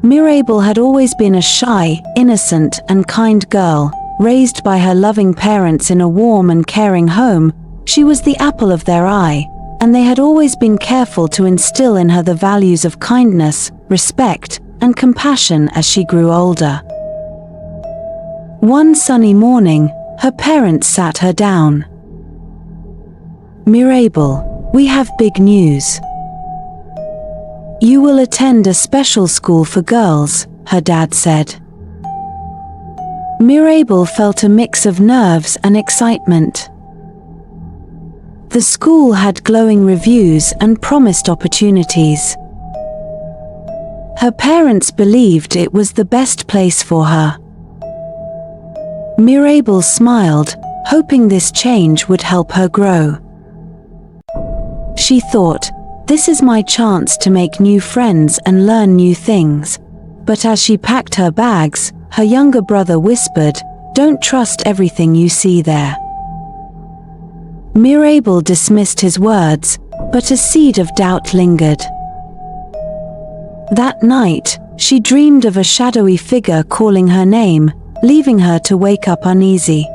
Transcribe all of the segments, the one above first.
Mirabel had always been a shy, innocent, and kind girl. Raised by her loving parents in a warm and caring home, she was the apple of their eye, and they had always been careful to instill in her the values of kindness, respect, and compassion as she grew older. One sunny morning, her parents sat her down. "Mirabel, we have big news. You will attend a special school for girls," her dad said. Mirabel felt a mix of nerves and excitement. The school had glowing reviews and promised opportunities. Her parents believed it was the best place for her. Mirabel smiled, hoping this change would help her grow. She thought, "This is my chance to make new friends and learn new things." But as she packed her bags, her younger brother whispered, "Don't trust everything you see there." Mirabel dismissed his words, but a seed of doubt lingered. That night, she dreamed of a shadowy figure calling her name, leaving her to wake up uneasy.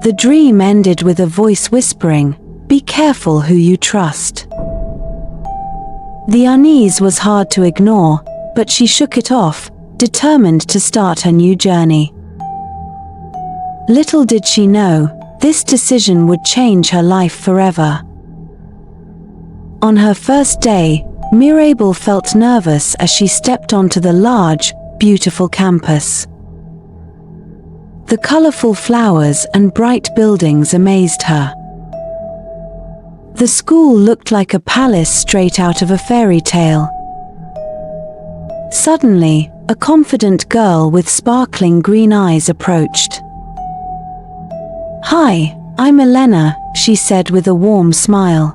The dream ended with a voice whispering, "Be careful who you trust." The unease was hard to ignore, but she shook it off, determined to start her new journey. Little did she know, this decision would change her life forever. On her first day, Mirabel felt nervous as she stepped onto the large, beautiful campus. The colorful flowers and bright buildings amazed her. The school looked like a palace straight out of a fairy tale. Suddenly, a confident girl with sparkling green eyes approached. "Hi, I'm Elena," she said with a warm smile.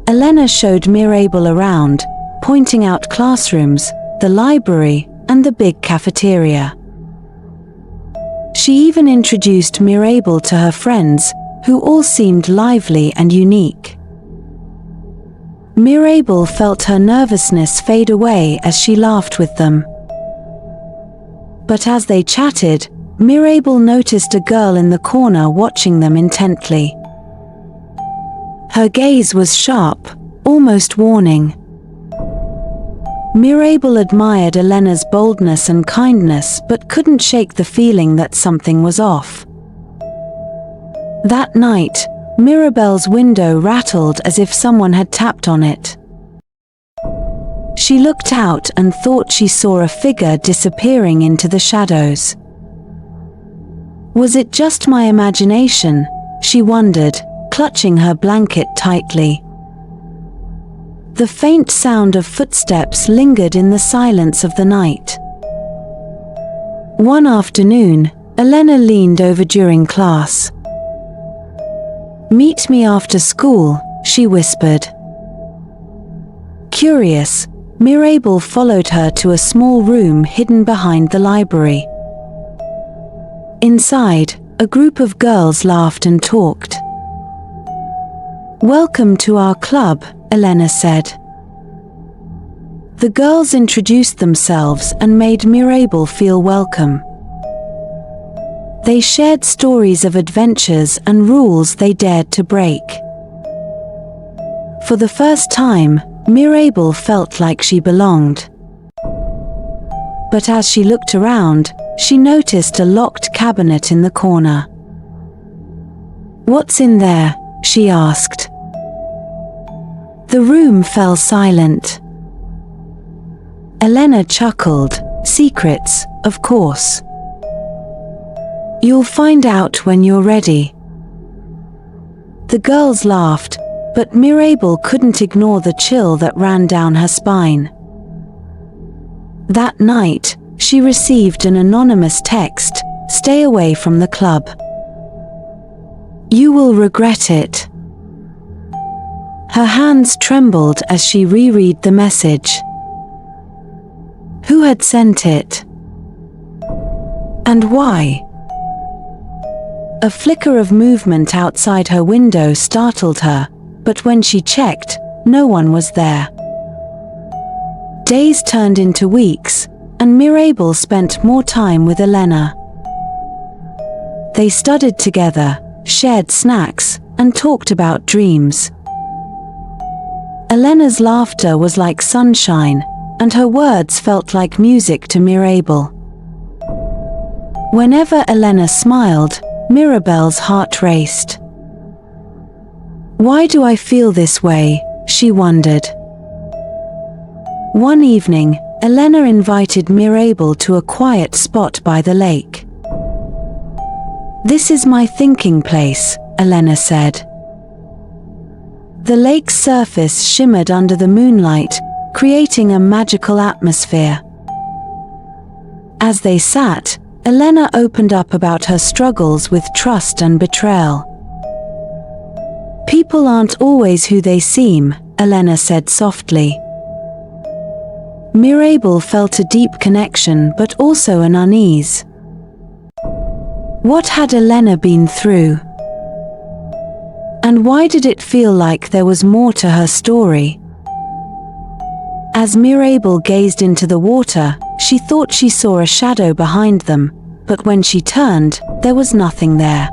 Elena showed Mirabel around, pointing out classrooms, the library, and the big cafeteria. She even introduced Mirabel to her friends, who all seemed lively and unique. Mirabel felt her nervousness fade away as she laughed with them. But as they chatted, Mirabel noticed a girl in the corner watching them intently. Her gaze was sharp, almost warning. Mirabel admired Elena's boldness and kindness but couldn't shake the feeling that something was off. That night, Mirabel's window rattled as if someone had tapped on it. She looked out and thought she saw a figure disappearing into the shadows. Was it just my imagination? She wondered, clutching her blanket tightly. The faint sound of footsteps lingered in the silence of the night. One afternoon, Elena leaned over during class. "Meet me after school," she whispered. Curious, Mirabel followed her to a small room hidden behind the library. Inside, a group of girls laughed and talked. "Welcome to our club," Elena said. The girls introduced themselves and made Mirabel feel welcome. They shared stories of adventures and rules they dared to break. For the first time, Mirabel felt like she belonged. But as she looked around, she noticed a locked cabinet in the corner. "What's in there?" she asked. The room fell silent. Elena chuckled. "Secrets, of course. You'll find out when you're ready." The girls laughed, but Mirabel couldn't ignore the chill that ran down her spine. That night, she received an anonymous text, "Stay away from the club. You will regret it." Her hands trembled as she reread the message. Who had sent it? And why? A flicker of movement outside her window startled her, but when she checked, no one was there. Days turned into weeks, and Mirabel spent more time with Elena. They studied together, shared snacks, and talked about dreams. Elena's laughter was like sunshine, and her words felt like music to Mirabel. Whenever Elena smiled, Mirabel's heart raced. "Why do I feel this way?" she wondered. One evening, Elena invited Mirabel to a quiet spot by the lake. "This is my thinking place," Elena said. The lake's surface shimmered under the moonlight, creating a magical atmosphere. As they sat, Elena opened up about her struggles with trust and betrayal. "People aren't always who they seem," Elena said softly. Mirabel felt a deep connection but also an unease. What had Elena been through? And why did it feel like there was more to her story? As Mirabel gazed into the water, she thought she saw a shadow behind them, but when she turned, there was nothing there.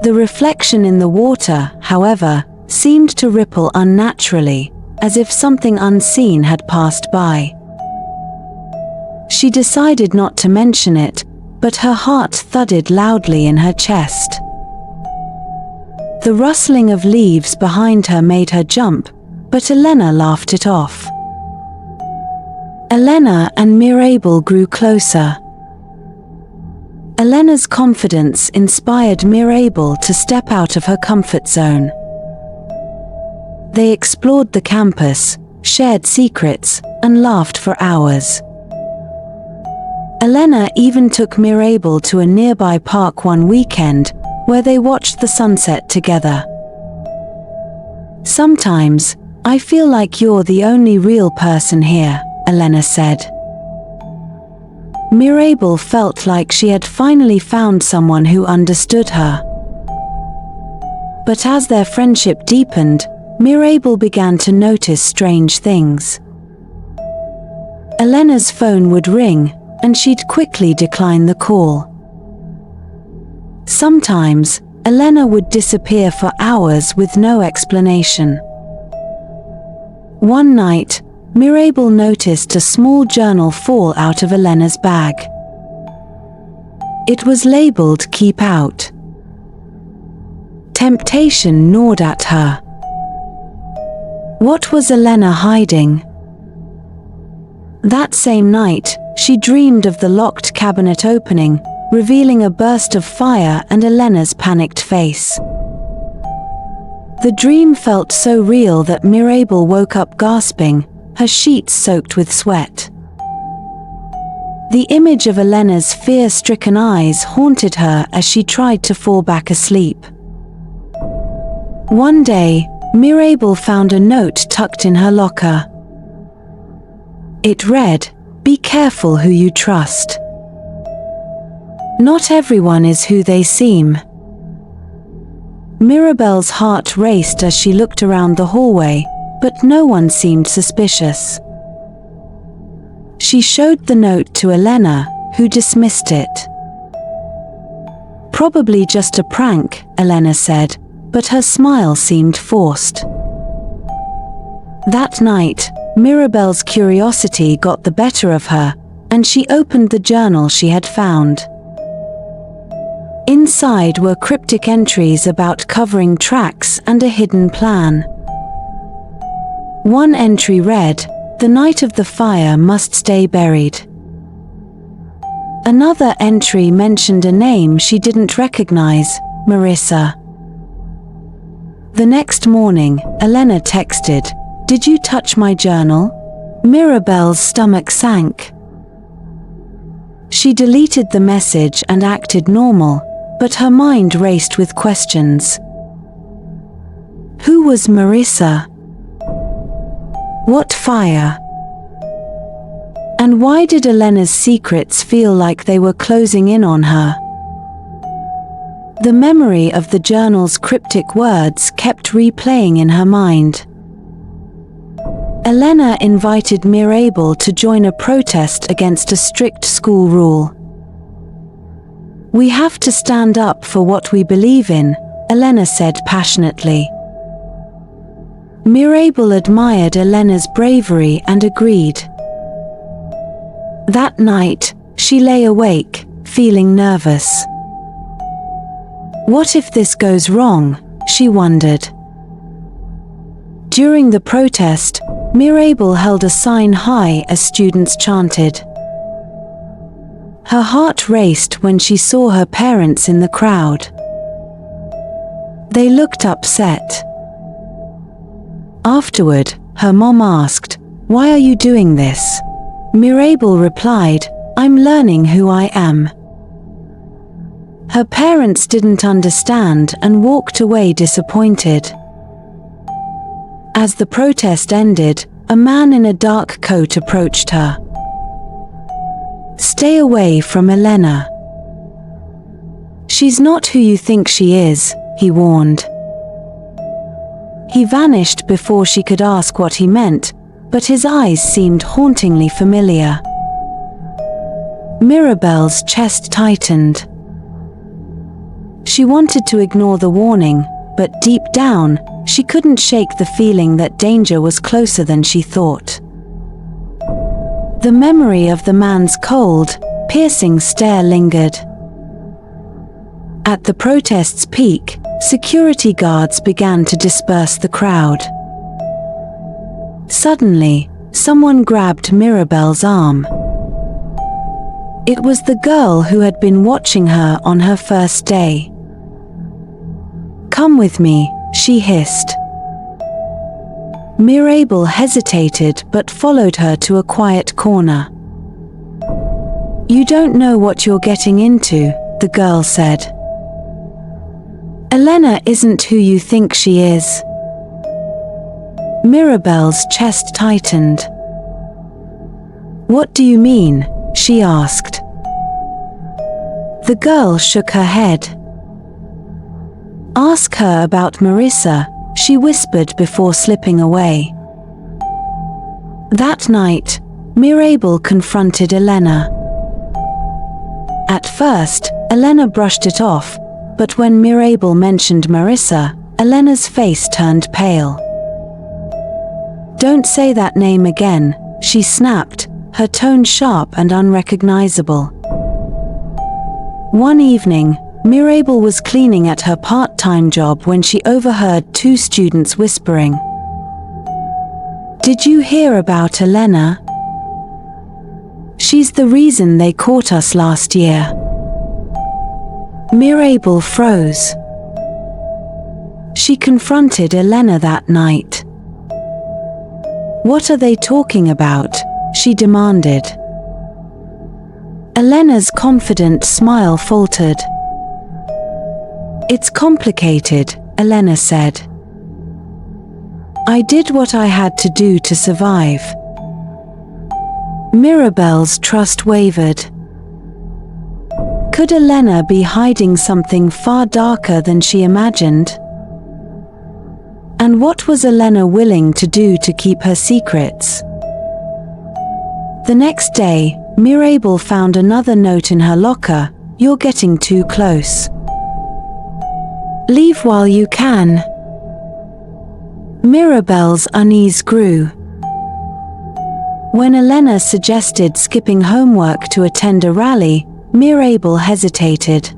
The reflection in the water, however, seemed to ripple unnaturally, as if something unseen had passed by. She decided not to mention it, but her heart thudded loudly in her chest. The rustling of leaves behind her made her jump, but Elena laughed it off. Elena and Mirabel grew closer. Elena's confidence inspired Mirabel to step out of her comfort zone. They explored the campus, shared secrets, and laughed for hours. Elena even took Mirabel to a nearby park one weekend, where they watched the sunset together. "Sometimes, I feel like you're the only real person here," Elena said. Mirabel felt like she had finally found someone who understood her. But as their friendship deepened, Mirabel began to notice strange things. Elena's phone would ring, and she'd quickly decline the call. Sometimes, Elena would disappear for hours with no explanation. One night, Mirabel noticed a small journal fall out of Elena's bag. It was labeled "Keep Out." Temptation gnawed at her. What was Elena hiding? That same night, she dreamed of the locked cabinet opening, revealing a burst of fire and Elena's panicked face. The dream felt so real that Mirabel woke up gasping, her sheets soaked with sweat. The image of Elena's fear-stricken eyes haunted her as she tried to fall back asleep. One day, Mirabel found a note tucked in her locker. It read, "Be careful who you trust. Not everyone is who they seem." Mirabel's heart raced as she looked around the hallway, but no one seemed suspicious. She showed the note to Elena, who dismissed it. "Probably just a prank," Elena said, but her smile seemed forced. That night, Mirabel's curiosity got the better of her, and she opened the journal she had found. Inside were cryptic entries about covering tracks and a hidden plan. One entry read, "The night of the fire must stay buried." Another entry mentioned a name she didn't recognize, Marissa. The next morning, Elena texted, "Did you touch my journal?" Mirabel's stomach sank. She deleted the message and acted normal, but her mind raced with questions. Who was Marissa? What fire? And why did Elena's secrets feel like they were closing in on her? The memory of the journal's cryptic words kept replaying in her mind. Elena invited Mirabel to join a protest against a strict school rule. "We have to stand up for what we believe in," Elena said passionately. Mirabel admired Elena's bravery and agreed. That night, she lay awake, feeling nervous. What if this goes wrong, she wondered. During the protest, Mirabel held a sign high as students chanted. Her heart raced when she saw her parents in the crowd. They looked upset. Afterward, her mom asked, "Why are you doing this?" Mirabel replied, "I'm learning who I am." Her parents didn't understand and walked away disappointed. As the protest ended, a man in a dark coat approached her. "Stay away from Elena. She's not who you think she is," he warned. He vanished before she could ask what he meant, but his eyes seemed hauntingly familiar. Mirabel's chest tightened. She wanted to ignore the warning, but deep down, she couldn't shake the feeling that danger was closer than she thought. The memory of the man's cold, piercing stare lingered. At the protest's peak, security guards began to disperse the crowd. Suddenly, someone grabbed Mirabel's arm. It was the girl who had been watching her on her first day. "Come with me," she hissed. Mirabel hesitated but followed her to a quiet corner. "You don't know what you're getting into," the girl said. "Elena isn't who you think she is." Mirabel's chest tightened. "What do you mean?" she asked. The girl shook her head. "Ask her about Marissa," she whispered before slipping away. That night, Mirabel confronted Elena. At first, Elena brushed it off, but when Mirabel mentioned Marissa, Elena's face turned pale. "Don't say that name again," she snapped, her tone sharp and unrecognizable. One evening, Mirabel was cleaning at her part-time job when she overheard two students whispering. "Did you hear about Elena? She's the reason they caught us last year." Mirabel froze. She confronted Elena that night. "What are they talking about?" she demanded. Elena's confident smile faltered. "It's complicated," Elena said. "I did what I had to do to survive." Mirabel's trust wavered. Could Elena be hiding something far darker than she imagined? And what was Elena willing to do to keep her secrets? The next day, Mirabel found another note in her locker. "You're getting too close. Leave while you can." Mirabel's unease grew. When Elena suggested skipping homework to attend a rally, Mirabel hesitated.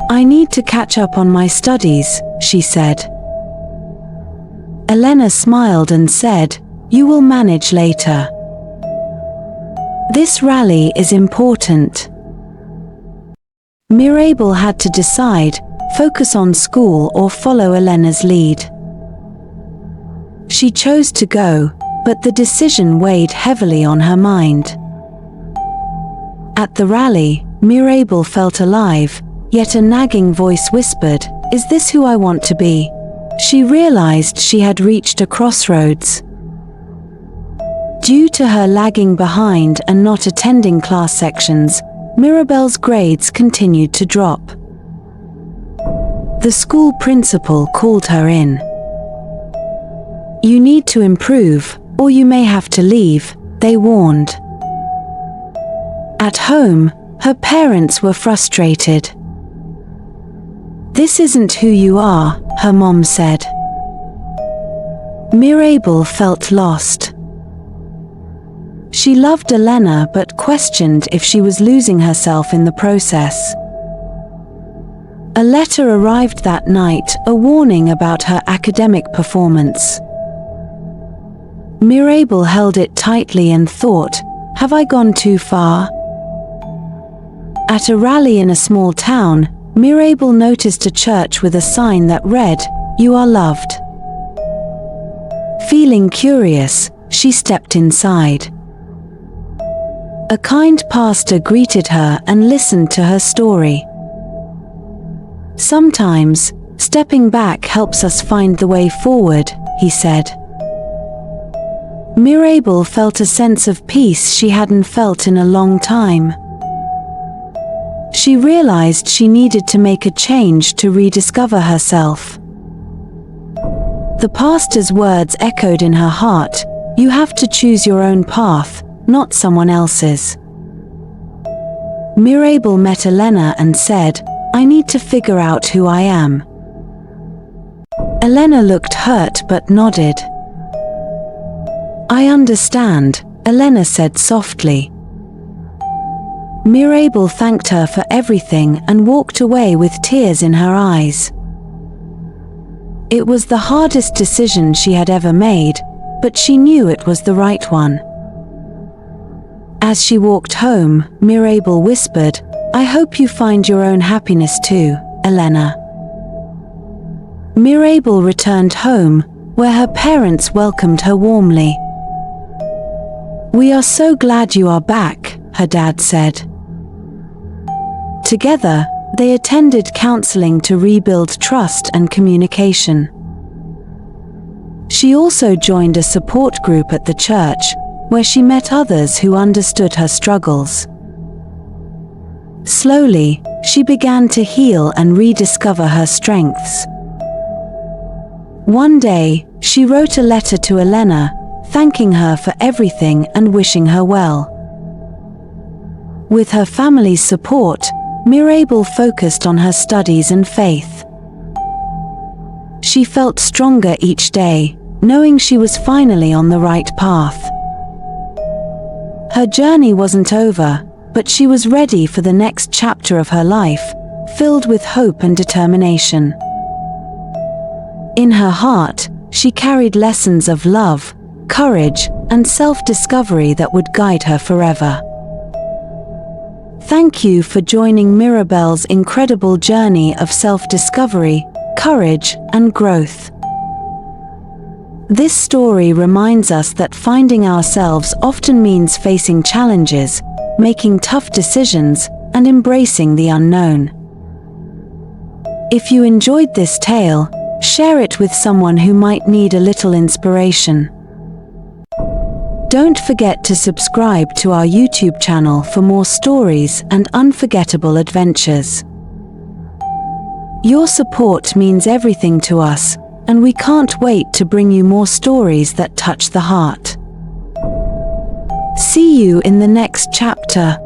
"I need to catch up on my studies," she said. Elena smiled and said, "You will manage later. This rally is important." Mirabel had to decide, focus on school or follow Elena's lead. She chose to go, but the decision weighed heavily on her mind. At the rally, Mirabel felt alive, yet a nagging voice whispered, "Is this who I want to be?" She realized she had reached a crossroads. Due to her lagging behind and not attending class sections, Mirabel's grades continued to drop. The school principal called her in. "You need to improve, or you may have to leave," they warned. At home, her parents were frustrated. "This isn't who you are," her mom said. Mirabel felt lost. She loved Elena but questioned if she was losing herself in the process. A letter arrived that night, a warning about her academic performance. Mirabel held it tightly and thought, "Have I gone too far?" At a rally in a small town, Mirabel noticed a church with a sign that read, "You are loved." Feeling curious, she stepped inside. A kind pastor greeted her and listened to her story. "Sometimes, stepping back helps us find the way forward," he said. Mirabel felt a sense of peace she hadn't felt in a long time. She realized she needed to make a change to rediscover herself. The pastor's words echoed in her heart, "You have to choose your own path, not someone else's." Mirabel met Elena and said, "I need to figure out who I am." Elena looked hurt but nodded. "I understand," Elena said softly. Mirabel thanked her for everything and walked away with tears in her eyes. It was the hardest decision she had ever made, but she knew it was the right one. As she walked home, Mirabel whispered, "I hope you find your own happiness too, Elena." Mirabel returned home, where her parents welcomed her warmly. "We are so glad you are back," her dad said. Together, they attended counseling to rebuild trust and communication. She also joined a support group at the church, where she met others who understood her struggles. Slowly, she began to heal and rediscover her strengths. One day, she wrote a letter to Elena, thanking her for everything and wishing her well. With her family's support, Mirabel focused on her studies and faith. She felt stronger each day, knowing she was finally on the right path. Her journey wasn't over, but she was ready for the next chapter of her life, filled with hope and determination. In her heart, she carried lessons of love, courage, and self-discovery that would guide her forever. Thank you for joining Mirabel's incredible journey of self-discovery, courage, and growth. This story reminds us that finding ourselves often means facing challenges, making tough decisions, and embracing the unknown. If you enjoyed this tale, share it with someone who might need a little inspiration. Don't forget to subscribe to our YouTube channel for more stories and unforgettable adventures. Your support means everything to us, and we can't wait to bring you more stories that touch the heart. See you in the next chapter.